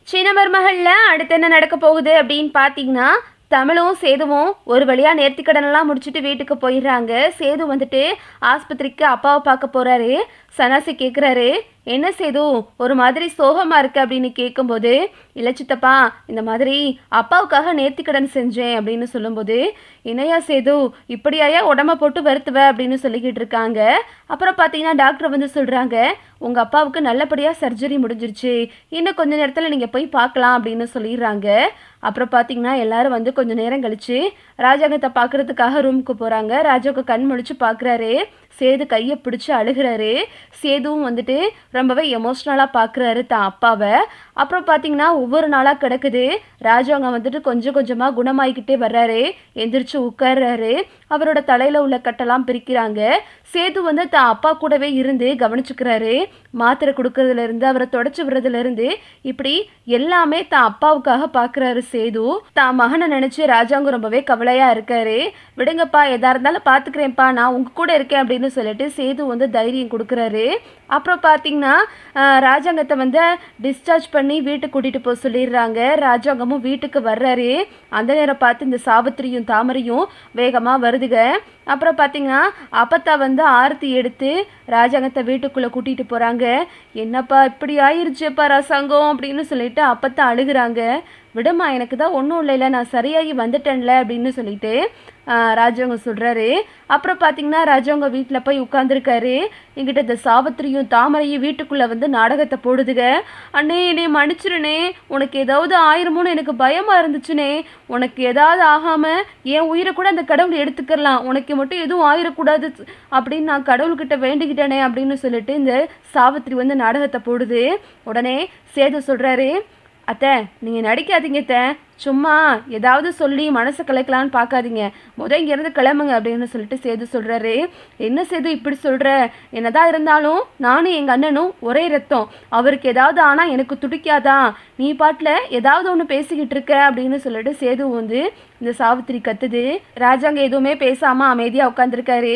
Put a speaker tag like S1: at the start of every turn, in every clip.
S1: சின்ன மருமகள்ல அடுத்து என்ன நடக்க போகுது அப்படின்னு பார்த்தீங்கன்னா, தமிழும் சேதுவும் ஒரு வழியாக நேர்த்திக்கடனெல்லாம் முடிச்சுட்டு வீட்டுக்கு போயிடுறாங்க. சேது வந்துட்டு ஆஸ்பத்திரிக்கு அப்பாவை பார்க்க போகிறாரு. சனாசி கேட்குறாரு, என்ன சேது ஒரு மாதிரி சோகமாக இருக்கு அப்படின்னு கேட்கும்போது, இல்லை சித்தப்பா, இந்த மாதிரி அப்பாவுக்காக நேர்த்திக்கடன் செஞ்சேன் அப்படின்னு சொல்லும்போது, என்னையா சேது இப்படியாயா உடம்ப போட்டு வருத்துவ அப்படின்னு சொல்லிக்கிட்டு இருக்காங்க. அப்புறம் பார்த்தீங்கன்னா டாக்டர் வந்து சொல்கிறாங்க, உங்கள் அப்பாவுக்கு நல்லபடியாக சர்ஜரி முடிஞ்சிருச்சு, இன்னும் கொஞ்ச நேரத்தில் நீங்கள் போய் பார்க்கலாம் அப்படின்னு சொல்லிடுறாங்க. அப்புறம் பார்த்தீங்கன்னா எல்லாரும் வந்து கொஞ்சம் நேரம் கழித்து ராஜாங்கத்தை பார்க்குறதுக்காக ரூமுக்கு போகிறாங்க. ராஜாவுக்கு கண் முழிச்சு பார்க்குறாரு. சேது கையை பிடிச்சி அழுகிறாரு. சேதுவும் வந்துட்டு ரொம்பவே எமோஷ்னலாக பார்க்குறாரு தான் அப்பாவை. அப்புறம் பார்த்தீங்கன்னா ஒவ்வொரு நாளாக கிடக்குது. ராஜாங்க வந்துட்டு கொஞ்சம் கொஞ்சமாக குணமாகிக்கிட்டே வர்றாரு. எந்திரிச்சு உட்கார்றாரு. அவரோட தலையில் உள்ள கட்டெல்லாம் பிரிக்கிறாங்க. சேது வந்து தான் அப்பா கூடவே இருந்து கவனிச்சுக்கிறாரு. மாத்திரை கொடுக்கறதுலேருந்து அவரை தொடச்சி விடுறதுலேருந்து இப்படி எல்லாமே தான் அப்பாவுக்காக பார்க்குறாரு சேது. தான் மகனை நினச்சி ராஜாங்க ரொம்பவே கவலையாக இருக்காரு. விடுங்கப்பா, எதா இருந்தாலும் பார்த்துக்கிறேன்ப்பா, நான் உங்கள் கூட இருக்கேன் அப்படின்னு சொல்லிட்டு சேது வந்து தைரியம் கொடுக்குறாரு. அப்புறம் பார்த்தீங்கன்னா ராஜாங்கத்தை வந்து டிஸ்சார்ஜ் பண்ணி வீட்டுக்கு கூட்டிகிட்டு போக சொல்லிடுறாங்க. ராஜாங்கமும் வீட்டுக்கு வர்றாரு. அந்த நேரம் பார்த்து இந்த சாவித்திரியும் தாமரையும் வேகமாக வருதுங்க. அப்புறம் பார்த்தீங்கன்னா அப்பத்தா வந்து ஆரத்தி எடுத்து ராஜாங்கத்தை வீட்டுக்குள்ளே கூட்டிகிட்டு போகிறாங்க. என்னப்பா இப்படி ஆயிடுச்சுப்பா ரசாங்கம் அப்படின்னு சொல்லிட்டு அப்பத்தா அழுகுறாங்க. விடுமா, எனக்கு தான் ஒன்றும் இல்லைல்ல, நான் சரியாகி வந்துட்டேன்ல அப்படின்னு சொல்லிட்டு ராஜாங்க சொல்கிறாரு. அப்புறம் பார்த்தீங்கன்னா ராஜாங்க வீட்டில் போய் உட்காந்துருக்காரு. எங்கிட்ட இந்த சாவித்திரியும் தாமரையும் வீட்டுக்குள்ளே வந்து நாடகத்தை போடுதுங்க. அண்ணே, என்னை மன்னிச்சிருனே, உனக்கு ஏதாவது ஆயிருமோன்னு எனக்கு பயமாக இருந்துச்சுனே, உனக்கு ஏதாவது ஆகாமல் என் உயிரை கூட அந்த கடவுள் எடுத்துக்கலாம், உனக்கு மட்டும் எதுவும் ஆயிடக்கூடாது அப்படின்னு நான் கடவுள்கிட்ட வேண்டிக்கிட்டேனே அப்படின்னு சொல்லிட்டு இந்த சாவித்திரி வந்து நாடகத்தை போடுது. உடனே சேது சொல்கிறாரு, அத்தை நீங்கள் நடிக்காதீங்க அத்தை, சும்மா ஏதாவது சொல்லி மனசை கலைக்கலான்னு பார்க்காதீங்க, இங்கேருந்து கிளம்புங்க அப்படின்னு சொல்லிட்டு சேது சொல்கிறாரு. என்ன சேது இப்படி சொல்கிற, என்னதான் இருந்தாலும் நானும் எங்கள் அண்ணனும் ஒரே ரத்தம், அவருக்கு ஏதாவது ஆனால் எனக்கு துடிக்காதா, நீ பாட்டில் ஏதாவது ஒன்று பேசிக்கிட்டு இருக்க அப்படின்னு சொல்லிட்டு சேது வந்து இந்த சாவித்திரி கத்துது. ராஜாங்க எதுவுமே பேசாமல் அமைதியாக உட்காந்துருக்காரு.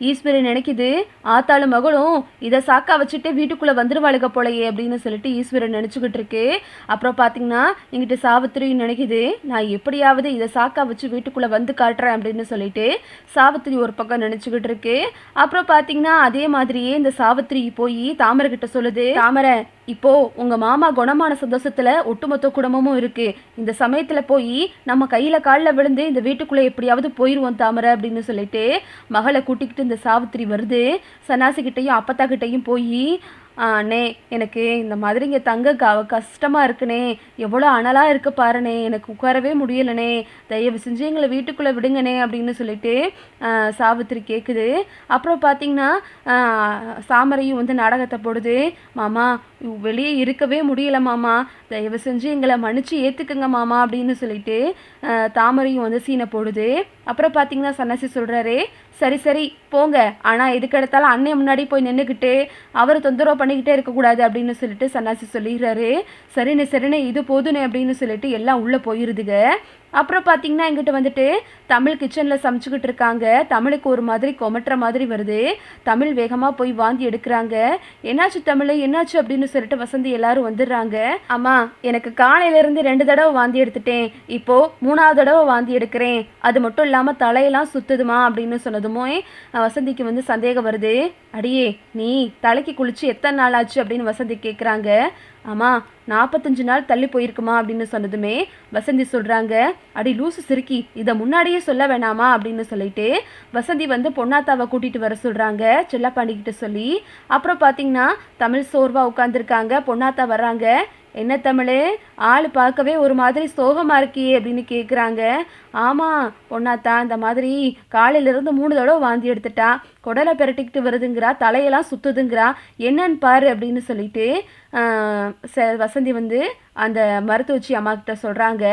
S1: ஈஸ்வரி நினைக்குது, ஆத்தாளும் மகளும் இதை சாக்கா வச்சுட்டு வீட்டுக்குள்ளே வந்துருவாளுக போலையே அப்படின்னு சொல்லிட்டு ஈஸ்வரன் நினச்சிக்கிட்டு இருக்கு. அப்புறம் பார்த்தீங்கன்னா எங்கிட்ட சாவித்திரி நினைக்குது, நான் எப்படியாவது இதை சாக்கா வச்சு வீட்டுக்குள்ளே வந்து காட்டுறேன் அப்படின்னு சொல்லிட்டு சாவித்திரி ஒரு பக்கம் நினச்சிக்கிட்டு இருக்கு. அப்புறம் பார்த்தீங்கன்னா அதே மாதிரியே இந்த சாவித்திரி போய் தாமரை கிட்ட சொல்லுது, தாமரை இப்போ உங்க மாமா குணமான சந்தோஷத்துல ஒட்டுமொத்த குடும்பமும் இருக்கு, இந்த சமயத்துல போய் நம்ம கையில காலில் விழுந்து இந்த வீட்டுக்குள்ள எப்படியாவது போயிடுவோம் தாமரை அப்படின்னு சொல்லிட்டு மகளை கூட்டிக்கிட்டு இந்த சாவித்திரி வருது. சன்னாசி கிட்டையும் அப்பத்தா கிட்டையும் போய், அண்ணே எனக்கு இந்த மாதிரி இங்கே தங்க கஷ்டமாக இருக்குனே, எவ்வளோ அனலாக இருக்கு பாருண்ணே, எனக்கு உட்காரவே முடியலனே, தயவு செஞ்சு எங்களை வீட்டுக்குள்ளே விடுங்கண்ணே அப்படின்னு சொல்லிட்டு சாவித்திரி கேட்குது. அப்புறம் பார்த்தீங்கன்னா தாமரையும் வந்து நாடகத்தை போடுது. மாமா வெளியே இருக்கவே முடியல மாமா, தயவு செஞ்சு எங்களை மன்னிச்சு ஏற்றுக்குங்க மாமா அப்படின்னு சொல்லிட்டு தாமரையும் வந்து சீனை போடுது. அப்புறம் பார்த்தீங்கன்னா சன்னாசி சொல்கிறாரு, சரி சரி போங்க, ஆனால் எதுக்கு எடுத்தாலும் அண்ணன் முன்னாடி போய் நின்றுக்கிட்டு அவர் தொந்தரவு பண்ணிக்கிட்டே இருக்கக்கூடாது அப்படின்னு சொல்லிட்டு சன்னாசி சொல்லிடுறாரு. சரிண்ணே இது போதுனே அப்படின்னு சொல்லிட்டு எல்லாம் உள்ளே போயிருதுங்க. அப்புறம் பார்த்தீங்கன்னா எங்கிட்ட வந்துட்டு தமிழ் கிச்சனில் சமைச்சிக்கிட்டு இருக்காங்க. தமிழுக்கு ஒரு மாதிரி கொமட்டுற மாதிரி வருது. தமிழ் வேகமாக போய் வாந்தி எடுக்கிறாங்க. என்னாச்சு தமிழ், என்னாச்சு அப்படின்னு சொல்லிட்டு வசந்தி எல்லாரும் வந்துடுறாங்க. அம்மா, எனக்கு காலையிலேருந்து 2 தடவை வாந்தி எடுத்துட்டேன், இப்போது 3ஆவது தடவை வாந்தி எடுக்கிறேன், அது மட்டும் இல்லாமல் தலையெல்லாம் சுத்துதுமா அப்படின்னு சொன்னதுமோ வசந்திக்கு வந்து சந்தேகம் வருது. அடியே, நீ தலைக்கு குளிச்சு எத்தனை நாள் ஆச்சு அப்படின்னு வசந்தி கேட்குறாங்க. ஆமா 45 நாள் தள்ளி போயிருக்குமா அப்படின்னு சொன்னதுமே வசந்தி சொல்கிறாங்க, அடி லூசு சிறுக்கி, இதை முன்னாடியே சொல்ல வேணாமா அப்படின்னு சொல்லிட்டு வசந்தி வந்து பொன்னாத்தாவை கூட்டிகிட்டு வர சொல்கிறாங்க செல்லப்பாண்டிக்கிட்ட சொல்லி. அப்புறம் பார்த்தீங்கன்னா தமிழ் சோர்வாக உட்காந்துருக்காங்க. பொன்னாத்தா வர்றாங்க. என்ன தமிழ், ஆள் பார்க்கவே ஒரு மாதிரி சோகமாக இருக்கியே அப்படின்னு கேட்குறாங்க. ஆமாம் பொன்னாத்தா, இந்த மாதிரி காலையிலேருந்து 3 தடவை வாந்தி எடுத்துட்டா, குடலை பெரட்டிக்கிட்டு வருதுங்கிறா, தலையெல்லாம் சுற்றுதுங்கிறா, என்னன்னு பாரு அப்படின்னு சொல்லிட்டு வசந்தி வந்து அந்த மருத்துவச்சி அம்மா கிட்ட சொல்கிறாங்க.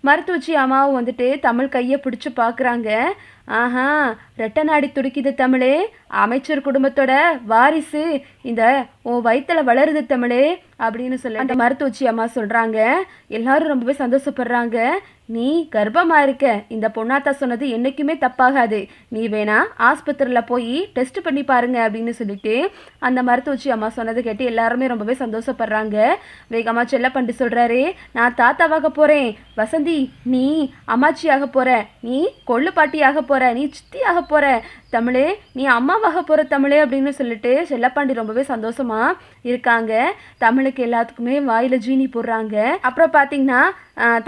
S1: மருத்துவச்சி அம்மாவும் வந்துட்டு தமிழ் கையை பிடிச்சி பார்க்குறாங்க. ஆஹா, ரெட்டை நாடி துடிக்குது தமிழே, அமைச்சர் குடும்பத்தோட வாரிசு இந்த உன் வயிற்றில் வளருது தமிழே அப்படின்னு சொல்லி அந்த மருத்துவச்சி அம்மா சொல்கிறாங்க. எல்லாரும் ரொம்பவே சந்தோஷப்படுறாங்க. நீ கர்ப்பமா இருக்க, இந்த பொண்ணாத்தா சொன்னது என்னைக்குமே தப்பாகாது, நீ வேணா ஆஸ்பத்திரியில் போய் டெஸ்ட் பண்ணி பாருங்க அப்படின்னு சொல்லிட்டு அந்த மருத்துவச்சி அம்மா சொன்னது கேட்டு எல்லாருமே ரொம்பவே சந்தோஷப்படுறாங்க. வேகமா செல்லப்பண்டு சொல்றாரு, நான் தாத்தாவாக போறேன், வசந்தி நீ அம்மாச்சியாக போற, நீ கொள்ளு பாட்டியாக போற, நீ சித்தியாக போற, தமிழே நீ அம்மாவாக போற தமிழே அப்படின்னு சொல்லிட்டு செல்லப்பாண்டி ரொம்பவே சந்தோஷமா இருக்காங்க. தமிழுக்கு எல்லாத்துக்குமே வாயில ஜீனி போடுறாங்க. அப்புறம் பார்த்தீங்கன்னா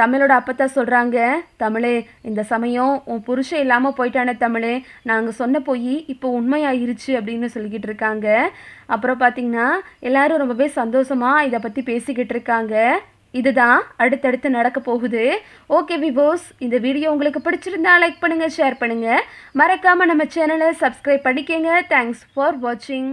S1: தமிழோட அப்பத்தா சொல்கிறாங்க, தமிழே இந்த சமயம் உன் புருஷன் இல்லாமல் போயிட்டானே தமிழே, நாங்கள் சொன்ன போய் இப்போ உண்மையாயிருச்சு அப்படின்னு சொல்லிக்கிட்டு இருக்காங்க. அப்புறம் பார்த்தீங்கன்னா எல்லாரும் ரொம்பவே சந்தோஷமாக இதை பற்றி பேசிக்கிட்டு இருக்காங்க. இதுதான் அடுத்தடுத்து நடக்க போகுது. ஓகே விவோஸ், இந்த வீடியோ உங்களுக்கு பிடிச்சிருந்தா லைக் பண்ணுங்கள், ஷேர் பண்ணுங்கள், மறக்காமல் நம்ம சேனலை சப்ஸ்கிரைப் பண்ணிக்கங்க. தேங்க்ஸ் ஃபார் வாட்சிங்.